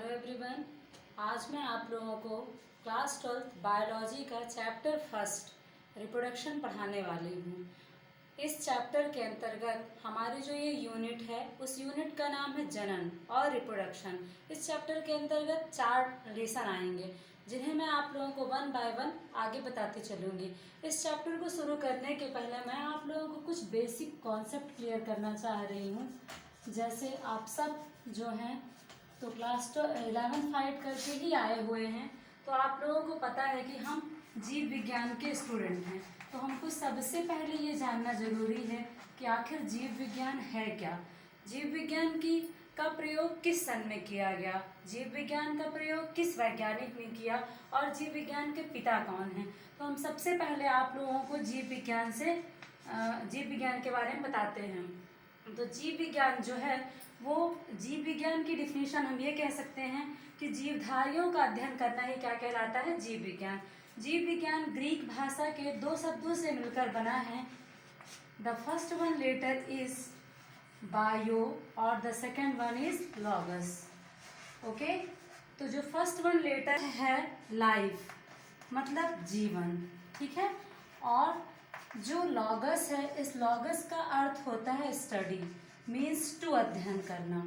Hello everyone. आज मैं आप लोगों को क्लास 12 बायोलॉजी का चैप्टर फर्स्ट रिप्रोडक्शन पढ़ाने वाली हूँ। इस चैप्टर के अंतर्गत हमारी जो ये यूनिट है उस यूनिट का नाम है जनन और रिप्रोडक्शन। इस चैप्टर के अंतर्गत 4 लेसन आएंगे जिन्हें मैं आप लोगों को वन बाय वन आगे बताती चलूँगी। इस चैप्टर को शुरू करने के पहले मैं आप लोगों को कुछ बेसिक कॉन्सेप्ट क्लियर करना चाह रही हूँ। जैसे आप सब जो हैं तो क्लास 11 फाइट करके ही आए हुए हैं, तो आप लोगों को पता है कि हम जीव विज्ञान के स्टूडेंट हैं। तो हमको सबसे पहले ये जानना ज़रूरी है कि आखिर जीव विज्ञान है क्या, जीव विज्ञान का प्रयोग किस सन में किया गया, जीव विज्ञान का प्रयोग किस वैज्ञानिक ने किया और जीव विज्ञान के पिता कौन हैं। तो हम सबसे पहले आप लोगों को जीव विज्ञान के बारे में बताते हैं। तो जीव विज्ञान जो है वो जीव विज्ञान की डिफिनीशन हम ये कह सकते हैं कि जीवधारियों का अध्ययन करना ही क्या कहलाता है, जीव विज्ञान। जीव विज्ञान ग्रीक भाषा के 2 शब्दों से मिलकर बना है। The first one letter is bio और the second one is logos. Okay, तो जो फर्स्ट वन लेटर है लाइफ मतलब जीवन, ठीक है, और जो लॉगस है इस लॉगस का अर्थ होता है स्टडी, मीन्स टू अध्ययन करना।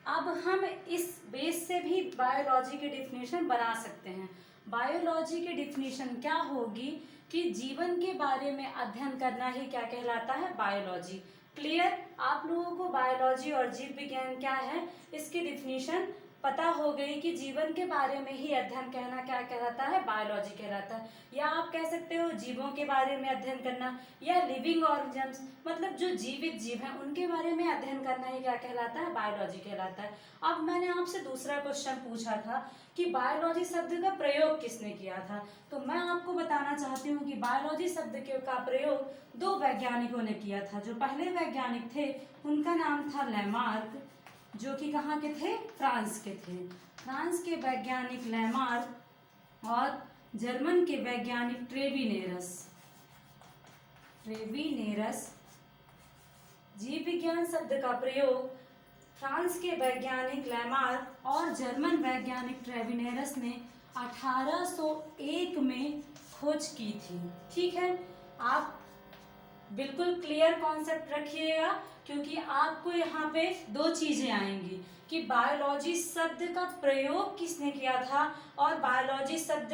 अब हम इस बेस से भी बायोलॉजी की डिफिनीशन बना सकते हैं। बायोलॉजी की डिफिनीशन क्या होगी कि जीवन के बारे में अध्ययन करना ही क्या कहलाता है, बायोलॉजी। क्लियर? आप लोगों को बायोलॉजी और जीव विज्ञान क्या है इसकी डिफिनीशन पता हो गई कि जीवन के बारे में ही अध्ययन कहना क्या कहलाता है, बायोलॉजी कहलाता है। या आप कह सकते हो जीवों के बारे में अध्ययन करना, या लिविंग ऑर्गेनिजम्स मतलब जो जीवित जीव हैं उनके बारे में अध्ययन करना ही क्या कहलाता है, बायोलॉजी कहलाता है। अब मैंने आपसे दूसरा क्वेश्चन पूछा था कि बायोलॉजी शब्द का प्रयोग किसने किया था, तो मैं आपको बताना चाहती हूँ कि बायोलॉजी शब्द का प्रयोग 2 वैज्ञानिकों ने किया था। जो पहले वैज्ञानिक थे उनका नाम था लैमार्क, जो कि कहाँ के थे, फ्रांस के थे। फ्रांस के वैज्ञानिक लैमार्क और जर्मन के वैज्ञानिक ट्रेविनेरस। जीव विज्ञान शब्द का प्रयोग फ्रांस के वैज्ञानिक लैमार्क और जर्मन वैज्ञानिक ट्रेविनेरस ने 1801 में खोज की थी। ठीक है, आप बिल्कुल क्लियर कॉन्सेप्ट रखिएगा क्योंकि आपको यहाँ पे 2 चीजें आएंगी कि बायोलॉजी शब्द का प्रयोग किसने किया था और बायोलॉजी शब्द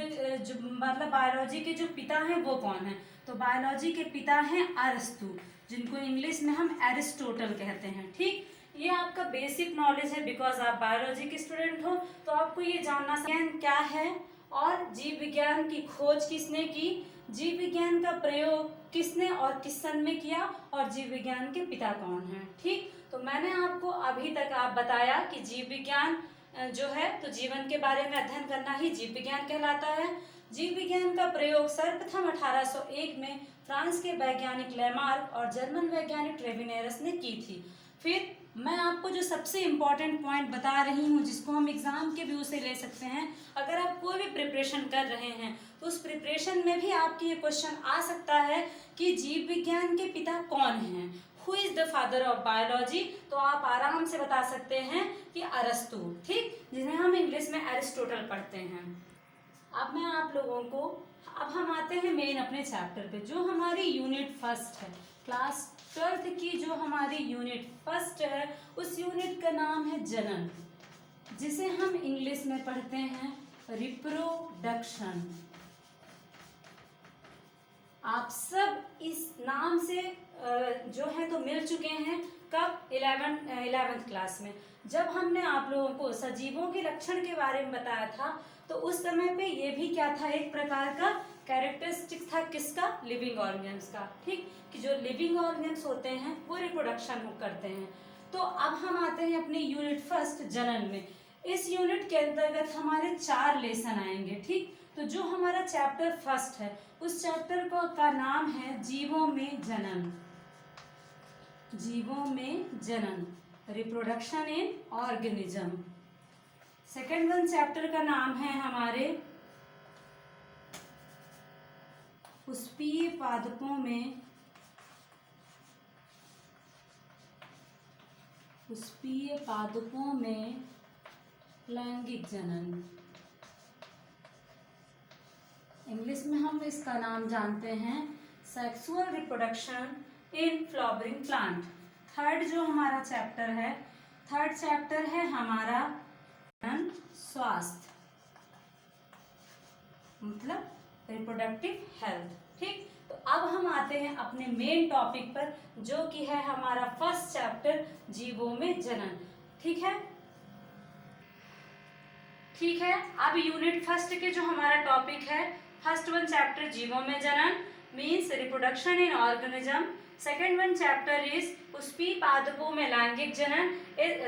मतलब बायोलॉजी के जो पिता हैं वो कौन है। तो बायोलॉजी के पिता हैं अरस्तु, जिनको इंग्लिश में हम एरिस्टोटल कहते हैं। ठीक, ये आपका बेसिक नॉलेज है बिकॉज आप बायोलॉजी के स्टूडेंट हो, तो आपको ये जानना क्या है और जीव विज्ञान की खोज किसने की, जीव विज्ञान का प्रयोग किसने और किस सन में किया और जीव विज्ञान के पिता कौन हैं। ठीक, तो मैंने आपको अभी तक आप बताया कि जीव विज्ञान जो है तो जीवन के बारे में अध्ययन करना ही जीव विज्ञान कहलाता है। जीव विज्ञान का प्रयोग सर्वप्रथम 1801 में फ्रांस के वैज्ञानिक लैमार्क और जर्मन वैज्ञानिक ट्रेविनेरस ने की थी। फिर मैं आपको जो सबसे इम्पॉर्टेंट पॉइंट बता रही हूँ जिसको हम एग्जाम के व्यू से ले सकते हैं, अगर आप कोई भी प्रिपरेशन कर रहे हैं तो उस प्रिपरेशन में भी आपकी ये क्वेश्चन आ सकता है कि जीव विज्ञान के पिता कौन हैं, who is the father of biology. तो आप आराम से बता सकते हैं कि अरस्तु, ठीक, जिन्हें हम इंग्लिश में एरिस्टोटल पढ़ते हैं। अब मैं आप लोगों को, अब हम आते हैं मेन अपने चैप्टर पे, जो हमारी यूनिट फर्स्ट है, क्लास 12 की जो हमारी यूनिट फर्स्ट है उस यूनिट का नाम है जनन, जिसे हम इंग्लिश में पढ़ते हैं रिप्रोडक्शन। आप सब इस नाम से जो है तो मिल चुके हैं कब, 11th क्लास में, जब हमने आप लोगों को सजीवों के लक्षण के बारे में बताया था। तो उस समय पे ये भी क्या था, एक प्रकार का कैरेक्टरिस्टिक था किसका, लिविंग ऑर्गेनिज्म्स का। ठीक, कि जो लिविंग ऑर्गेनिज्म्स होते हैं वो रिप्रोडक्शन करते हैं। तो अब हम आते हैं अपनी यूनिट फर्स्ट जनन में। इस यूनिट के अंतर्गत हमारे 4 लेसन आएंगे। ठीक, तो जो हमारा चैप्टर फर्स्ट है उस चैप्टर का नाम है जीवों में जनन, जीवों में जनन, reproduction in organism. Second one chapter का नाम है हमारे पुष्पीय पादपों में लैंगिक जनन। इंग्लिश में हम इसका नाम जानते हैं sexual reproduction in flowering plant. Third जो हमारा चैप्टर है, थर्ड चैप्टर है हमारा स्वास्थ्य, मतलब रिप्रोडक्टिव हेल्थ। ठीक, तो अब हम आते हैं अपने मेन टॉपिक पर, जो कि है हमारा फर्स्ट चैप्टर, जीवों में जनन। ठीक है, ठीक है। अब यूनिट फर्स्ट के जो हमारा टॉपिक है, फर्स्ट वन चैप्टर जीवों में जनन means reproduction in organism. Second one chapter is पुष्पीय पादपों में लैंगिक जनन,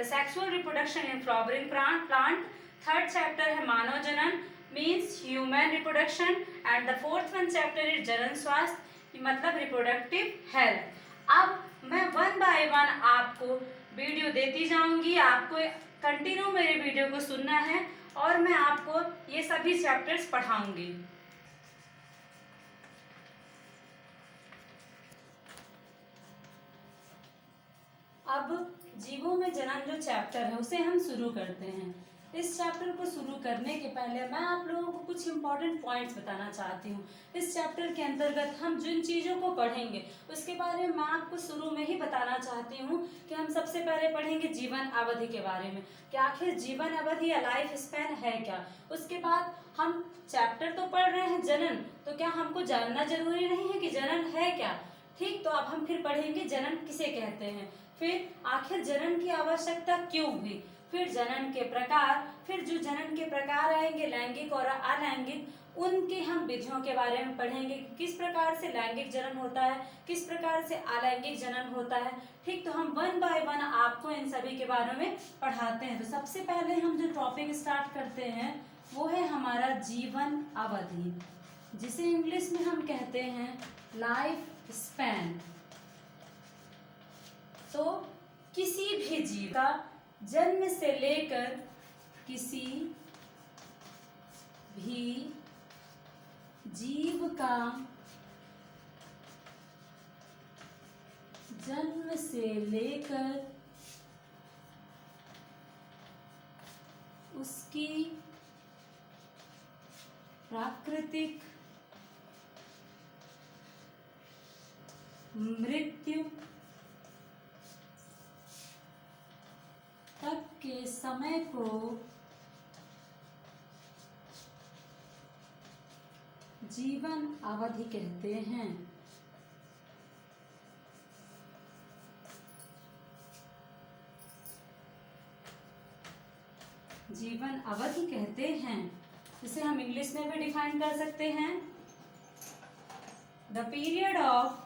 sexual reproduction in flowering plant. Third chapter है मानव जनन means human reproduction, and the fourth one chapter is जनन स्वास्थ्य, मतलब रिप्रोडक्टिव हेल्थ। अब मैं वन बाय वन आपको वीडियो देती जाऊंगी, आपको कंटिन्यू मेरे वीडियो को सुनना है और मैं आपको ये सभी चैप्टर्स पढ़ाऊंगी। अब जीवों में जनन जो चैप्टर है उसे हम शुरू करते हैं। इस चैप्टर को शुरू करने के पहले मैं आप लोगों को कुछ इंपॉर्टेंट पॉइंट्स बताना चाहती हूँ। इस चैप्टर के अंतर्गत हम जिन चीज़ों को पढ़ेंगे उसके बारे में मैं आपको शुरू में ही बताना चाहती हूँ कि हम सबसे पहले पढ़ेंगे जीवन अवधि के बारे में, कि आखिर जीवन अवधि या लाइफ स्पैन है क्या। उसके बाद हम चैप्टर तो पढ़ रहे हैं जनन, तो क्या हमको जानना जरूरी नहीं है कि जनन है क्या। ठीक, तो अब हम फिर पढ़ेंगे जनन किसे कहते हैं, फिर आखिर जनन की आवश्यकता क्यों हुई, फिर जनन के प्रकार, फिर जो जनन के प्रकार आएंगे लैंगिक और अलैंगिक, उनके हम विधियों के बारे में पढ़ेंगे, किस प्रकार से लैंगिक जनन होता है, किस प्रकार से अलैंगिक जनन होता है। ठीक, तो हम वन बाय वन आपको इन सभी के बारे में पढ़ाते हैं। तो सबसे पहले हम जो टॉपिक स्टार्ट करते हैं वो है हमारा जीवन अवधि, जिसे इंग्लिश में हम कहते हैं लाइफ स्पैन। तो किसी भी जीव का जन्म से लेकर किसी भी जीव का जन्म से लेकर उसकी प्राकृतिक मृत्यु तक के समय को जीवन अवधि कहते हैं। जीवन अवधि कहते हैं, इसे हम इंग्लिश में भी डिफाइन कर सकते हैं, the period of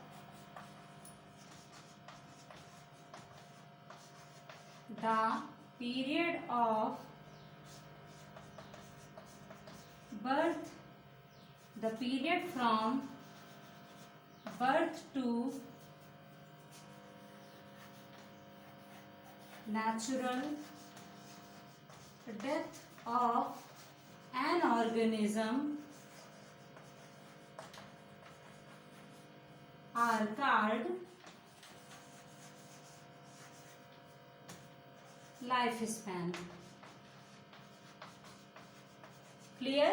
birth, the period from birth to natural death of an organism are called life span. Clear?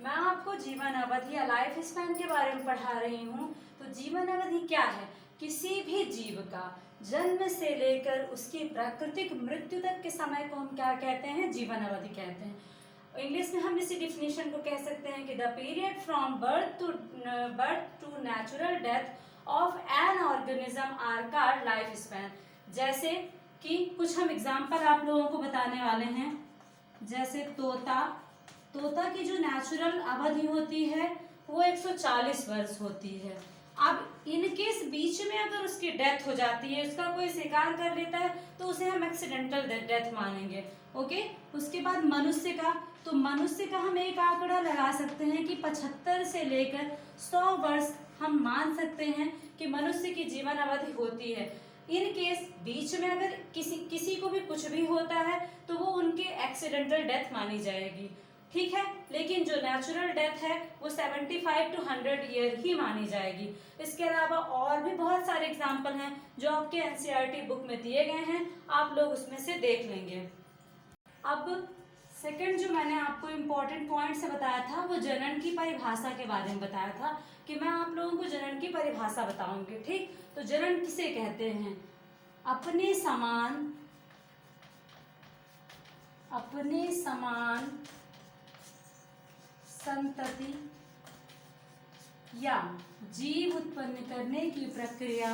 मैं आपको जीवन अवधि या लाइफ स्पैन के बारे में पढ़ा रही हूँ। तो जीवन अवधि क्या है? किसी भी जीव का जन्म से लेकर उसकी प्राकृतिक मृत्यु तक के समय को हम क्या कहते हैं? जीवन अवधि कहते हैं। इंग्लिश में हम इसी डिफिनेशन को कह सकते हैं कि the period from birth to natural death of an organism are called life span. जैसे कि कुछ हम एग्जाम्पल आप लोगों को बताने वाले हैं, जैसे तोता की जो नेचुरल अवधि होती है वो 140 वर्ष होती है। अब इनकेस बीच में अगर उसकी डेथ हो जाती है, उसका कोई शिकार कर लेता है, तो उसे हम एक्सीडेंटल डेथ मानेंगे। ओके, उसके बाद मनुष्य का, तो मनुष्य का हम एक आंकड़ा लगा सकते हैं कि 75 से लेकर 100 वर्ष हम मान सकते हैं कि मनुष्य की जीवन अवधि होती है। इन केस बीच में अगर किसी को भी कुछ भी होता है तो वो उनके एक्सीडेंटल डेथ मानी जाएगी। ठीक है। लेकिन जो नेचुरल डेथ है वो 75 to 100 ईयर ही मानी जाएगी। इसके अलावा और भी बहुत सारे एग्जाम्पल हैं जो आपके एनसीईआरटी बुक में दिए गए हैं, आप लोग उसमें से देख लेंगे। अब सेकंड जो मैंने आपको इम्पोर्टेंट पॉइंट से बताया था वो जनन की परिभाषा के बारे में बताया था कि मैं आप लोगों को जनन की परिभाषा बताऊंगी। ठीक, तो जनन किसे कहते हैं? अपने समान संतति या जीव उत्पन्न करने की प्रक्रिया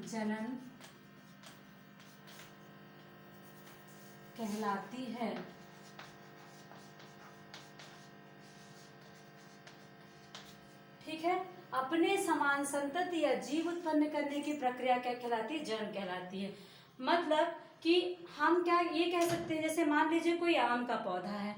जनन कहलाती है। ठीक है, अपने समान संतति या जीव उत्पन्न करने की प्रक्रिया क्या कहलाती है? जनन कहलाती है। मतलब कि हम क्या ये कह सकते हैं, जैसे मान लीजिए कोई आम का पौधा है,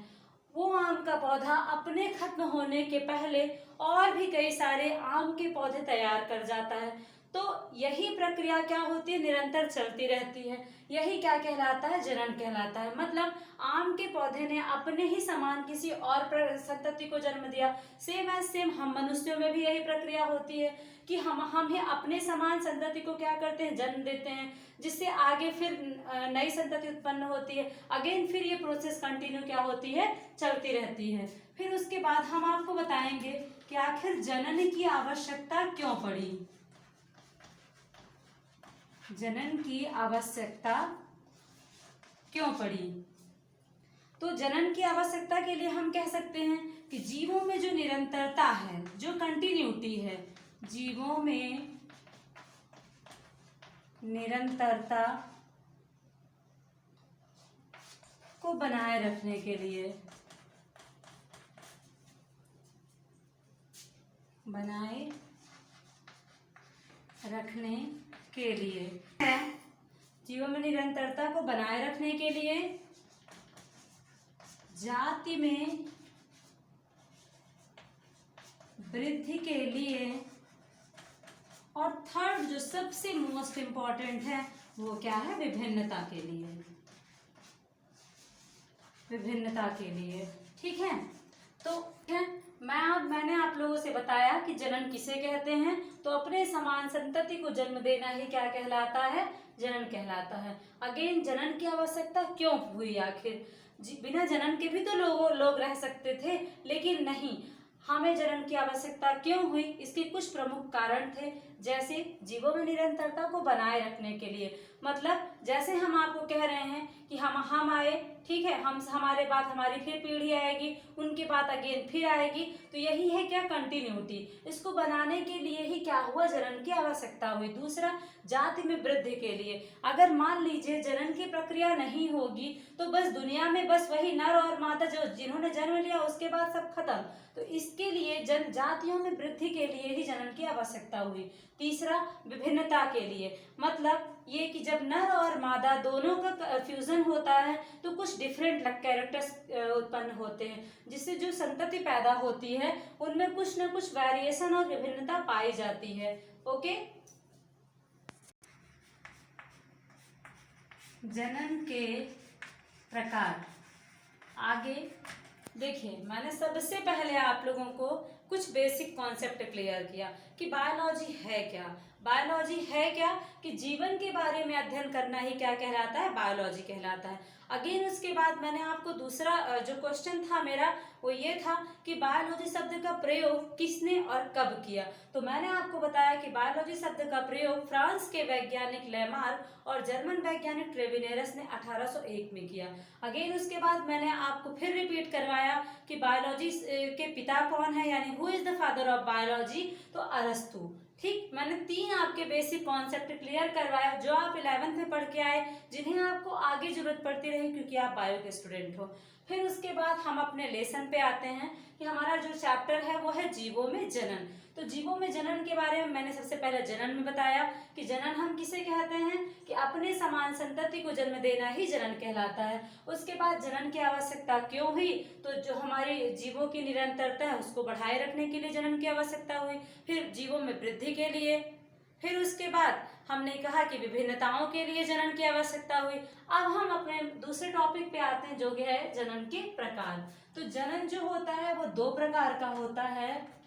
वो आम का पौधा अपने खत्म होने के पहले और भी कई सारे आम के पौधे तैयार कर जाता है, तो यही प्रक्रिया क्या होती है? निरंतर चलती रहती है। यही क्या कहलाता है? जनन कहलाता है। मतलब आम के पौधे ने अपने ही समान किसी और संतति को जन्म दिया। सेम एज सेम हम मनुष्यों में भी यही प्रक्रिया होती है कि हम ही अपने समान संतति को क्या करते हैं? जन्म देते हैं, जिससे आगे फिर नई संतति उत्पन्न होती है। अगेन फिर ये प्रोसेस कंटिन्यू क्या होती है? चलती रहती है। फिर उसके बाद हम आपको बताएंगे कि आखिर जनन की आवश्यकता क्यों पड़ी। जनन की आवश्यकता क्यों पड़ी? तो जनन की आवश्यकता के लिए हम कह सकते हैं कि जीवों में जो निरंतरता है, जो कंटिन्यूटी है, जीवों में निरंतरता को बनाए रखने के लिए जीवों में निरंतरता को बनाए रखने के लिए जाति में वृद्धि के लिए, और थर्ड जो सबसे मोस्ट इम्पॉर्टेंट है वो क्या है? विभिन्नता के लिए। विभिन्नता के लिए, ठीक है। तो मैंने आप लोगों से बताया कि जनन किसे कहते हैं, तो अपने समान संतति को जन्म देना ही क्या कहलाता है? जनन कहलाता है। अगेन जनन की आवश्यकता क्यों हुई? आखिर बिना जनन के भी तो लोग रह सकते थे, लेकिन नहीं, हमें जनन की आवश्यकता क्यों हुई? इसके कुछ प्रमुख कारण थे, जैसे जीवों में निरंतरता को बनाए रखने के लिए। मतलब जैसे हम आपको कह रहे हैं कि हम आए, ठीक है, हमारे बाद हमारी फिर पीढ़ी आएगी, उनके बाद अगेन फिर आएगी, तो यही है क्या? कंटिन्यूटी। इसको बनाने के लिए ही क्या हुआ? जनन की आवश्यकता हुई। दूसरा, जाति में वृद्धि के लिए। अगर मान लीजिए जनन की प्रक्रिया नहीं होगी तो बस दुनिया में बस वही नर और मादा जिन्होंने जन्म लिया उसके बाद सब खत्म। तो इसके लिए जातियों में वृद्धि के लिए ही जनन की आवश्यकता हुई। तीसरा, विभिन्नता के लिए। मतलब ये कि जब नर और मादा दोनों का फ्यूजन होता है तो कुछ डिफरेंट कैरेक्टर्स उत्पन्न होते हैं, जिससे जो संतति पैदा होती है उनमें कुछ न कुछ वेरिएशन और विभिन्नता पाई जाती है। ओके, जनन के प्रकार। आगे देखिए, मैंने सबसे पहले आप लोगों को कुछ बेसिक कॉन्सेप्ट क्लियर किया कि बायोलॉजी है क्या। बायोलॉजी है क्या कि जीवन के बारे में अध्ययन करना ही क्या कहलाता है? बायोलॉजी कहलाता है। अगेन उसके बाद मैंने आपको दूसरा जो क्वेश्चन था मेरा वो ये था कि बायोलॉजी शब्द का प्रयोग किसने और कब किया। तो मैंने आपको बताया कि बायोलॉजी शब्द का प्रयोग फ्रांस के वैज्ञानिक लेमार्क और जर्मन वैज्ञानिक ट्रेविनेरस ने 1801 में किया। अगेन उसके बाद मैंने आपको फिर रिपीट करवाया कि बायोलॉजी के पिता कौन है, यानी who is the father of biology, तो अरस्तु। ठीक, मैंने 3 आपके बेसिक कॉन्सेप्ट क्लियर करवाया जो आप 11th में पढ़ के आए, जिन्हें आपको आगे जरूरत पड़ती रही क्योंकि आप बायो के स्टूडेंट हो। फिर उसके बाद हम अपने लेसन पे आते हैं कि हमारा जो चैप्टर है वो है जीवों में जनन। तो जीवों में जनन के बारे में मैंने सबसे पहले जनन में बताया कि जनन हम किसे कहते हैं कि अपने समान संतति को जन्म देना ही जनन कहलाता है। उसके बाद जनन की आवश्यकता क्यों हुई, तो जो हमारे जीवों की निरंतरता है उसको बढ़ाए रखने के लिए जनन की आवश्यकता हुई, फिर जीवों में वृद्धि के लिए, फिर उसके बाद हमने कहा कि विभिन्नताओं के लिए जनन की आवश्यकता हुई। अब हम अपने दूसरे टॉपिक पे आते हैं जो कि है जनन के प्रकार। तो जनन जो होता है वो दो प्रकार का होता है,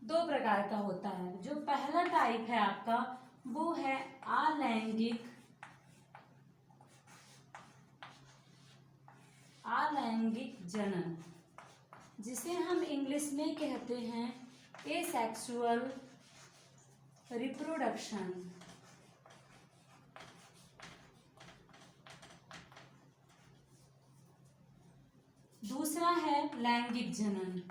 दो प्रकार का होता है। जो पहला टाइप है आपका वो है अलैंगिक जनन, जिसे हम इंग्लिश में कहते हैं एसेक्सुअल रिप्रोडक्शन। दूसरा है लैंगिक जनन।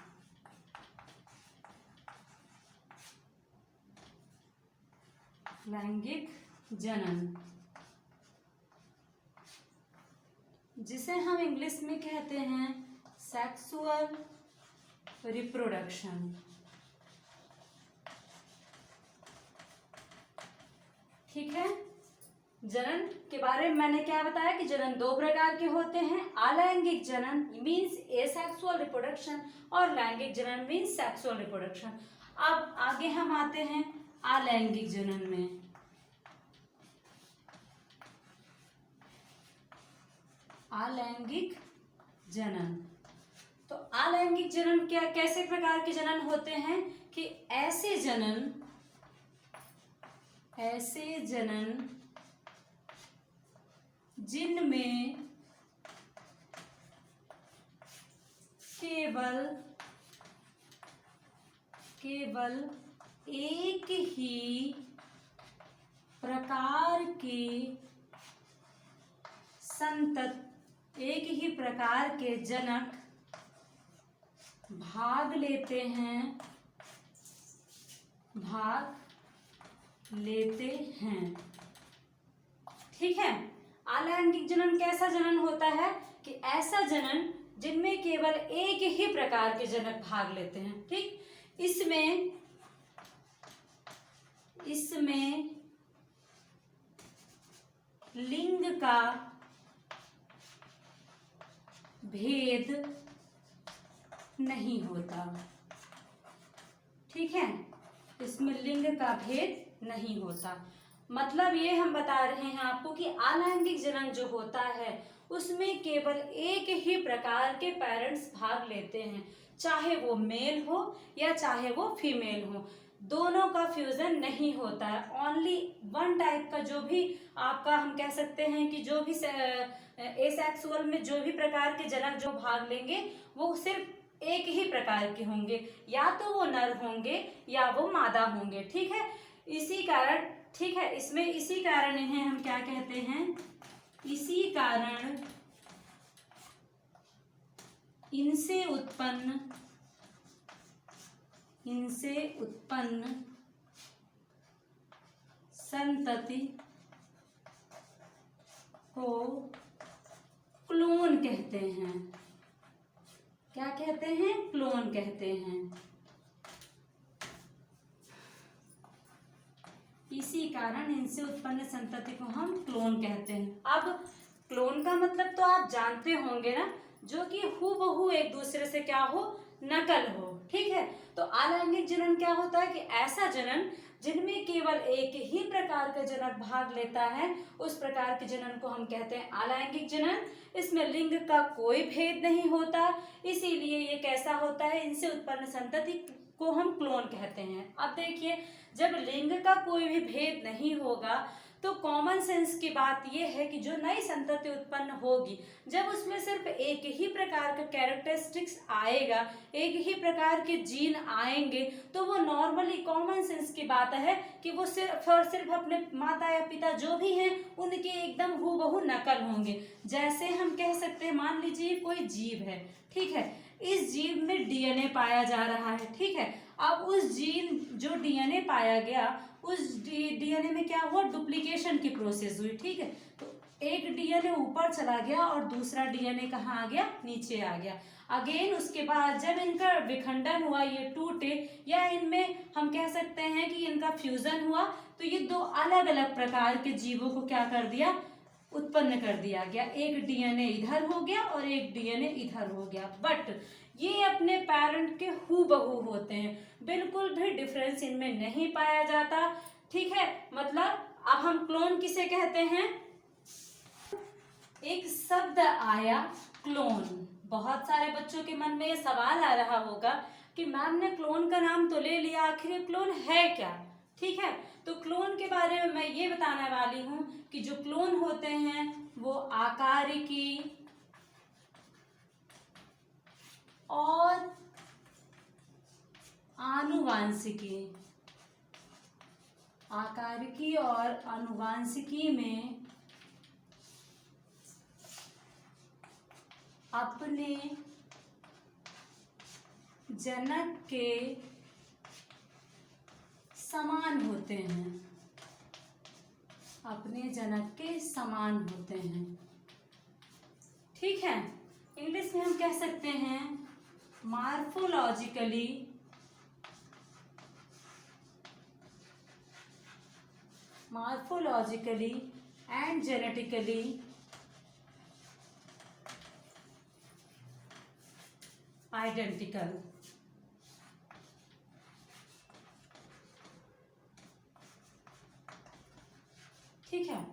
लैंगिक जनन जिसे हम इंग्लिश में कहते हैं सेक्सुअल रिप्रोडक्शन। ठीक है, जनन के बारे में मैंने क्या बताया कि जनन दो प्रकार के होते हैं, अलैंगिक जनन मीन्स एसेक्सुअल रिप्रोडक्शन और लैंगिक जनन मीन्स सेक्सुअल रिप्रोडक्शन। अब आगे हम आते हैं अलैंगिक जनन में। अलैंगिक जनन, तो अलैंगिक जनन क्या कैसे प्रकार के जनन होते हैं कि ऐसे जनन जिनमें केवल एक ही प्रकार के जनक भाग लेते हैं। ठीक है, अलैंगिक जनन कैसा जनन होता है कि ऐसा जनन जिनमें केवल एक ही प्रकार के जनक भाग लेते हैं। ठीक, इसमें लिंग का भेद नहीं होता। ठीक है, इसमें लिंग का भेद नहीं होता। मतलब ये हम बता रहे हैं आपको कि अलैंगिक जनन जो होता है उसमें केवल एक ही प्रकार के पेरेंट्स भाग लेते हैं, चाहे वो मेल हो या चाहे वो फीमेल हो, दोनों का फ्यूजन नहीं होता है। ओनली वन टाइप का जो भी आपका हम कह सकते हैं कि जो भी एसेक्सुअल में जो भी प्रकार के जनक जो भाग लेंगे वो सिर्फ एक ही प्रकार के होंगे, या तो वो नर होंगे या वो मादा होंगे। ठीक है, इसी कारण इन्हें हम क्या कहते हैं, इसी कारण इनसे उत्पन्न संतति को क्लोन कहते हैं। क्या कहते हैं? क्लोन कहते हैं। इसी कारण इनसे उत्पन्न संतति को हम क्लोन कहते हैं। अब क्लोन का मतलब तो आप जानते होंगे ना, जो कि हूबहू एक दूसरे से क्या हो, नकल हो। ठीक है, तो अलैंगिक जनन क्या होता है कि ऐसा जनन जिनमें केवल एक ही प्रकार का जनक भाग लेता है, उस प्रकार के जनन को हम कहते हैं अलैंगिक जनन। इसमें लिंग का कोई भेद नहीं होता, इसीलिए ये कैसा होता है, इनसे उत्पन्न संतति को हम क्लोन कहते हैं। अब देखिए, जब लिंग का कोई भी भेद नहीं होगा तो कॉमन सेंस की बात यह है कि जो नई संतति उत्पन्न होगी, जब उसमें सिर्फ एक ही प्रकार का कैरेक्टरिस्टिक्स आएगा, एक ही प्रकार के जीन आएंगे, तो वो नॉर्मली कॉमन सेंस की बात है कि वो सिर्फ और सिर्फ अपने माता या पिता जो भी हैं उनके एकदम हूबहू नकल होंगे। जैसे हम कह सकते हैं, मान लीजिए कोई जीव है, ठीक है, इस जीव में डीएनए पाया जा रहा है। ठीक है, अब उस जीन जो डीएनए पाया गया, उस डीएनए में क्या हुआ, डुप्लीकेशन की प्रोसेस हुई। ठीक है, तो एक डीएनए ऊपर चला गया और दूसरा डीएनए कहाँ आ गया, नीचे आ गया। अगेन उसके बाद जब इनका विखंडन हुआ, ये टूटे, या इनमें हम कह सकते हैं कि इनका फ्यूजन हुआ, तो ये दो अलग अलग प्रकार के जीवों को क्या कर दिया, उत्पन्न कर दिया गया। एक डीएनए इधर हो गया और एक डीएनए इधर हो गया, बट ये अपने पेरेंट के हूबहू होते हैं, बिल्कुल भी डिफरेंस इनमें नहीं पाया जाता। ठीक है, मतलब अब हम क्लोन किसे कहते हैं? एक शब्द आया क्लोन। बहुत सारे बच्चों के मन में ये सवाल आ रहा होगा कि मैम ने क्लोन का नाम तो ले लिया, आखिर ये क्लोन है क्या? ठीक है, तो क्लोन के बारे में मैं ये बताने वाली हूं कि जो क्लोन होते हैं वो आकारिकी और आनुवांशिकी, आकारिकी और आनुवांशिकी में अपने जनक के समान होते हैं, अपने जनक के समान होते हैं। ठीक है, इंग्लिश में हम कह सकते हैं मॉर्फोलॉजिकली एंड जेनेटिकली आइडेंटिकल। ठीक है,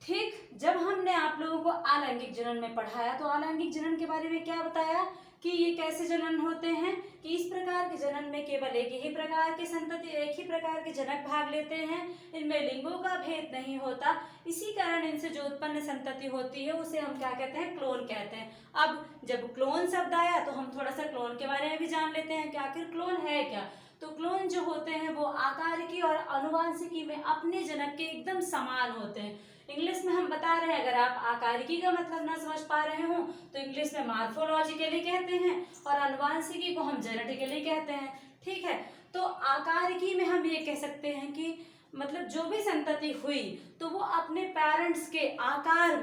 ठीक, जब हमने आप लोगों को अलैंगिक जनन में पढ़ाया तो अलैंगिक जनन के बारे में क्या बताया कि ये कैसे जनन होते हैं, कि इस प्रकार के जनन में केवल एक ही प्रकार की संतति, एक ही प्रकार के जनक भाग लेते हैं, इनमें लिंगों का भेद नहीं होता, इसी कारण इनसे जो उत्पन्न संतति होती है उसे हम क्या कहते हैं, क्लोन कहते हैं। अब जब क्लोन शब्द आया तो हम थोड़ा सा क्लोन के बारे में भी जान लेते हैं कि आखिर क्लोन है क्या। तो क्लोन जो होते हैं वो आकारिकी और आनुवांशिकी में अपने जनक के एकदम समान होते हैं। इंग्लिश में हम बता रहे हैं, अगर आप आकारिकी का मतलब ना समझ पा रहे हो तो इंग्लिश में मॉर्फोलॉजिकली कहते हैं और आनुवांशिकी को हम जेनेटिकली कहते हैं। ठीक है, तो आकारिकी में हम ये कह सकते हैं कि मतलब जो भी संतति हुई तो वो अपने पेरेंट्स के आकार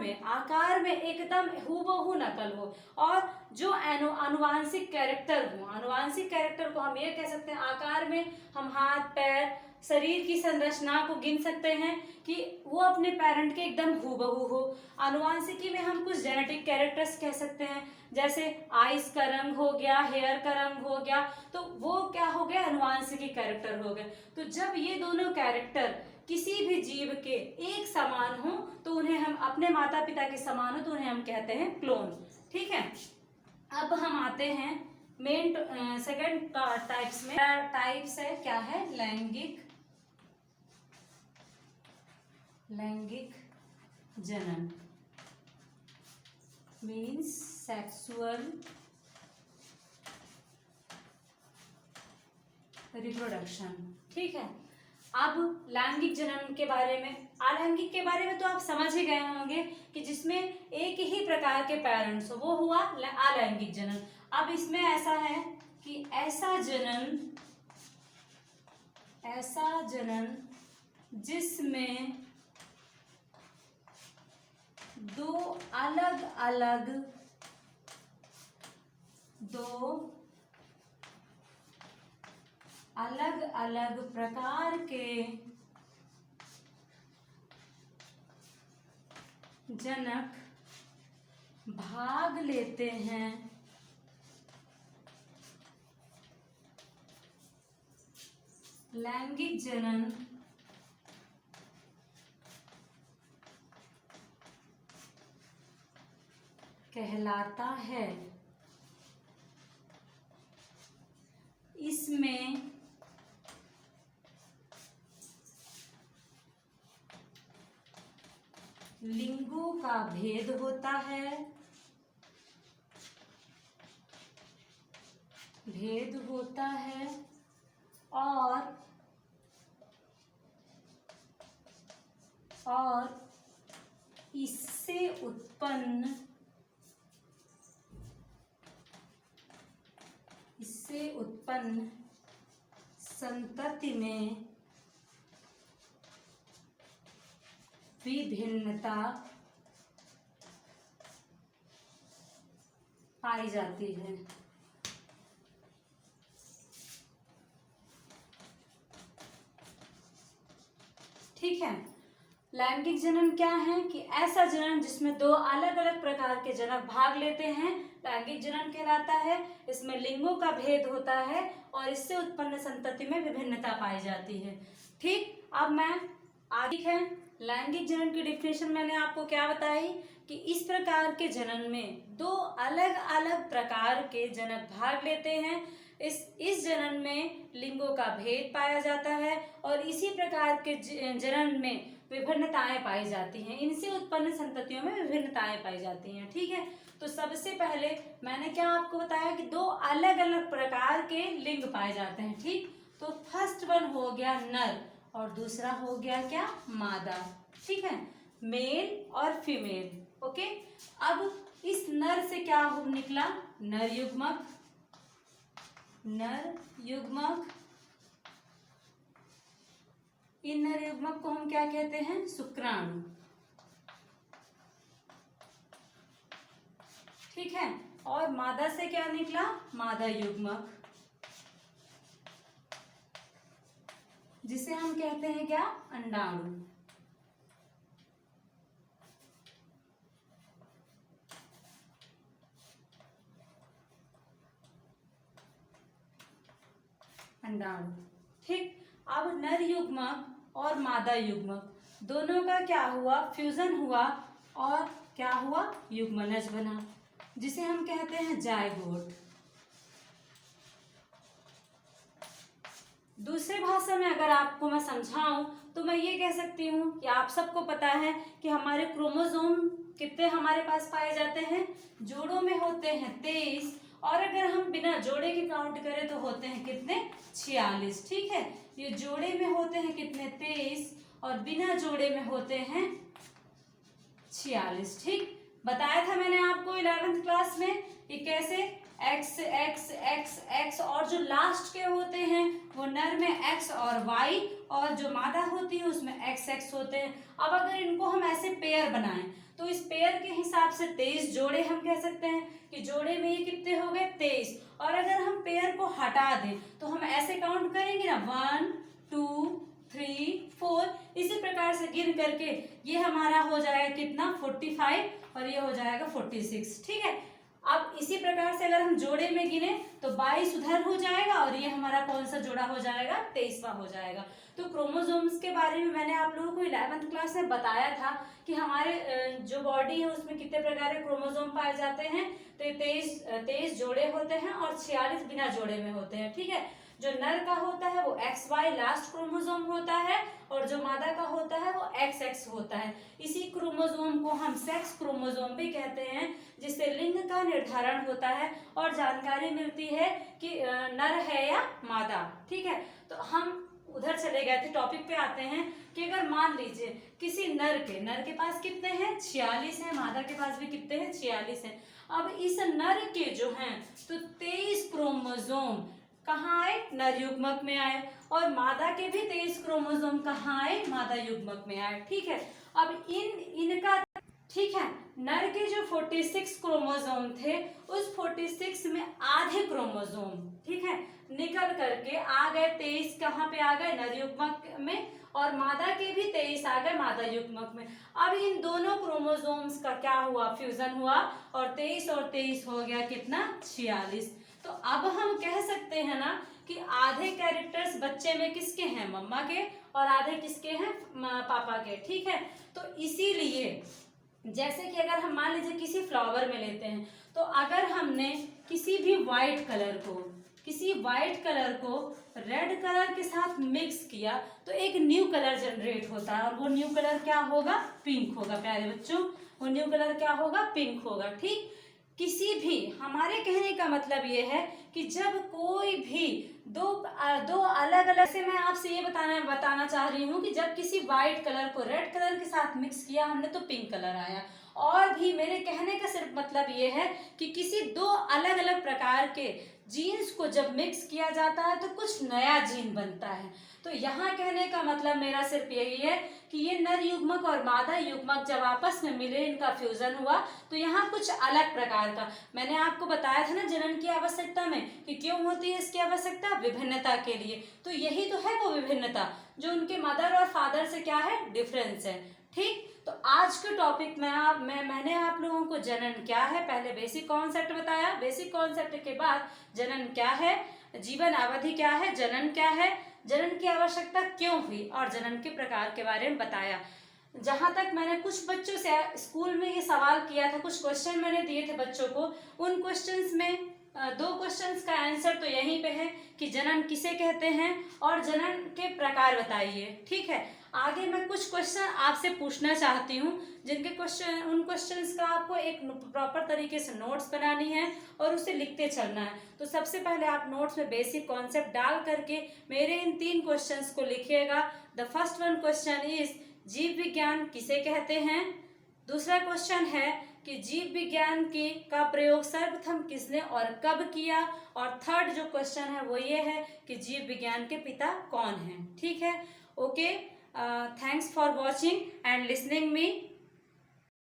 में एकदम हूबहू नकल हो, और जो आनुवांशिक कैरेक्टर हो, आनुवांशिक कैरेक्टर को हम ये कह सकते हैं आकार में हम हाथ पैर शरीर की संरचना को गिन सकते हैं कि वो अपने पेरेंट के एकदम हूबहू हो। आनुवांशिकी में हम कुछ जेनेटिक कैरेक्टर्स कह सकते हैं, जैसे आइस का रंग हो गया, हेयर का रंग हो गया, तो वो क्या हो गया, आनुवांशिकी कैरेक्टर हो गए। तो जब ये दोनों कैरेक्टर किसी भी जीव के एक समान हो तो उन्हें हम अपने माता पिता के समान हो तो उन्हें हम कहते हैं क्लोन। ठीक है, अब हम आते हैं मेन सेकंड टाइप्स में। टाइप्स है क्या है, लैंगिक जनन मीन्स सेक्सुअल रिप्रोडक्शन। ठीक है, अब लैंगिक जनन के बारे में, अलैंगिक के बारे में तो आप समझ ही गए होंगे कि जिसमें एक ही प्रकार के पेरेंट्स हो, वो हुआ अलैंगिक जनन। अब इसमें ऐसा है कि ऐसा जनन जिसमें दो अलग अलग प्रकार के जनक भाग लेते हैं, लैंगिक जनन कहलाता है। इसमें लिंगों का भेद होता है, और इससे उत्पन्न संतति में विभिन्नता पाई जाती है। ठीक है, लैंगिक जनन क्या है कि ऐसा जनन जिसमें दो अलग अलग प्रकार के जनक भाग लेते हैं लैंगिक जनन कहलाता है। इसमें लिंगों का भेद होता है और इससे उत्पन्न संतति में विभिन्नता पाई जाती है। ठीक, अब मैं आगे है लैंगिक जनन की डिफिनेशन मैंने आपको क्या बताई कि इस प्रकार के जनन में दो अलग अलग प्रकार के जनक भाग लेते हैं। इस जनन में लिंगों का भेद पाया जाता है और इसी प्रकार के जनन में विभिन्नताएं पाई जाती हैं। इनसे उत्पन्न संततियों में विभिन्नताएं पाई जाती हैं। ठीक है, तो सबसे पहले मैंने क्या आपको बताया कि दो अलग अलग प्रकार के लिंग पाए जाते हैं। ठीक, तो फर्स्ट वन हो गया नर और दूसरा हो गया क्या, मादा। ठीक है, मेल और फीमेल। ओके, अब इस नर से क्या निकला, नर युग्मक। नर युग्मक, इन नर युग्मक को हम क्या कहते हैं, शुक्राणु। ठीक है, और मादा से क्या निकला, मादा युग्मक, जिसे हम कहते हैं क्या, अंडाणु। अंडाणु। ठीक, अब नर युग्मक और मादा युग्मक दोनों का क्या हुआ, फ्यूजन हुआ और क्या हुआ, युग्मनज बना, जिसे हम कहते हैं जायगोट। दूसरे भाषा में अगर आपको मैं समझाऊं तो मैं ये कह सकती हूँ कि आप सबको पता है कि हमारे क्रोमोसोम कितने हमारे पास पाए जाते हैं, जोड़ों में होते हैं 23 और अगर हम बिना जोड़े के काउंट करें तो होते हैं कितने, 46। ठीक है, ये जोड़े में होते हैं कितने, 23 और बिना जोड़े में होते हैं 46। ठीक, बताया था मैंने आपको 11th क्लास में कि कैसे एक्स एक्स एक्स एक्स और जो लास्ट के होते हैं वो नर में एक्स और वाई और जो मादा होती है उसमें एक्स एक्स होते हैं। अब अगर इनको हम ऐसे पेयर बनाएं तो इस पेयर के हिसाब से 23 जोड़े हम कह सकते हैं कि जोड़े में ये कितने हो गए, 23। और अगर हम पेयर को हटा दें तो हम ऐसे काउंट करेंगे ना, 1 2 3 4, इसी प्रकार से गिन करके ये हमारा हो जाएगा कितना, 45 और ये हो जाएगा 46। ठीक है, अब इसी प्रकार से अगर हम जोड़े में गिने तो 22 उधर हो जाएगा और ये हमारा कौन सा जोड़ा हो जाएगा, 23वां हो जाएगा। तो क्रोमोसोम्स के बारे में मैंने आप लोगों को 11th क्लास में बताया था कि हमारे जो बॉडी है उसमें कितने प्रकार के क्रोमोसोम पाए जाते हैं, तो 23 जोड़े होते हैं और 46 बिना जोड़े में होते हैं। ठीक है, जो नर का होता है वो XY लास्ट क्रोमोसोम होता है और जो मादा का होता है वो XX होता है। इसी क्रोमोसोम को हम सेक्स क्रोमोसोम भी कहते हैं, जिससे लिंग का निर्धारण होता है और जानकारी मिलती है कि नर है या मादा। ठीक है, तो हम उधर चले गए थे, टॉपिक पे आते हैं कि अगर मान लीजिए किसी नर के पास कितने हैं, 46 हैं, मादा के पास भी कितने हैं, 46 हैं। अब इस नर के जो हैं तो 23 क्रोमोसोम कहाँ आए, नर युग्मक में आए और मादा के भी 23 क्रोमोसोम कहाँ आए, मादा युग्मक में आए। ठीक है, अब इनका ठीक है, नर के जो 46 क्रोमोसोम थे उस 46 में आधे क्रोमोसोम ठीक है निकल करके आ गए 23, कहाँ पे आ गए, नर युग्मक में, और मादा के भी 23 आ गए मादा युग्मक में। अब इन दोनों क्रोमोसोम्स का क्या हुआ, फ्यूजन हुआ और 23 हो गया कितना, 46। तो अब हम कह सकते हैं ना कि आधे कैरेक्टर्स बच्चे में किसके हैं, मम्मा के, और आधे किसके हैं, पापा के। ठीक है, तो इसीलिए जैसे कि अगर हम मान लीजिए किसी फ्लावर में लेते हैं तो अगर हमने किसी भी व्हाइट कलर को रेड कलर के साथ मिक्स किया तो एक न्यू कलर जनरेट होता है और वो न्यू कलर क्या होगा, पिंक होगा। प्यारे बच्चों, वो न्यू कलर क्या होगा, पिंक होगा। ठीक, किसी भी, हमारे कहने का मतलब ये है कि जब कोई भी दो अलग अलग से, मैं आपसे ये बताना चाह रही हूँ कि जब किसी व्हाइट कलर को रेड कलर के साथ मिक्स किया हमने तो पिंक कलर आया। और भी मेरे कहने का सिर्फ मतलब ये है कि किसी दो अलग अलग प्रकार के जीन्स को जब मिक्स किया जाता है तो कुछ नया जीन बनता है। तो यहाँ कहने का मतलब मेरा सिर्फ यही है कि ये नर युग्मक और मादा युग्मक जब आपस में मिले, इनका फ्यूजन हुआ, तो यहाँ कुछ अलग प्रकार का, मैंने आपको बताया था ना जनन की आवश्यकता में कि क्यों होती है इसकी आवश्यकता, विभिन्नता के लिए। तो यही तो है वो विभिन्नता जो उनके मदर और फादर से क्या है, डिफरेंस है। ठीक, तो आज के टॉपिक में मैंने आप लोगों को जनन क्या है, पहले बेसिक कॉन्सेप्ट बताया, बेसिक कॉन्सेप्ट के बाद जनन क्या है, जीवन अवधि क्या है, जनन क्या है, जनन की आवश्यकता क्यों हुई, और जनन के प्रकार के बारे में बताया। जहाँ तक मैंने कुछ बच्चों से स्कूल में ये सवाल किया था, कुछ क्वेश्चन मैंने दिए थे बच्चों को, उन क्वेश्चंस में 2 क्वेश्चंस का आंसर तो यहीं पे है कि जनन किसे कहते हैं और जनन के प्रकार बताइए। ठीक है, आगे मैं कुछ क्वेश्चन आपसे पूछना चाहती हूँ, जिनके क्वेश्चन, उन क्वेश्चंस का आपको एक प्रॉपर तरीके से नोट्स बनानी है और उसे लिखते चलना है। तो सबसे पहले आप नोट्स में बेसिक कॉन्सेप्ट डाल करके मेरे इन 3 क्वेश्चंस को लिखिएगा। The first one question is जीव विज्ञान किसे कहते हैं। दूसरा क्वेश्चन है कि जीव विज्ञान की का प्रयोग सर्वप्रथम किसने और कब किया। और थर्ड जो क्वेश्चन है वो ये है कि जीव विज्ञान के पिता कौन हैं। ठीक है, okay, thanks for watching and listening me.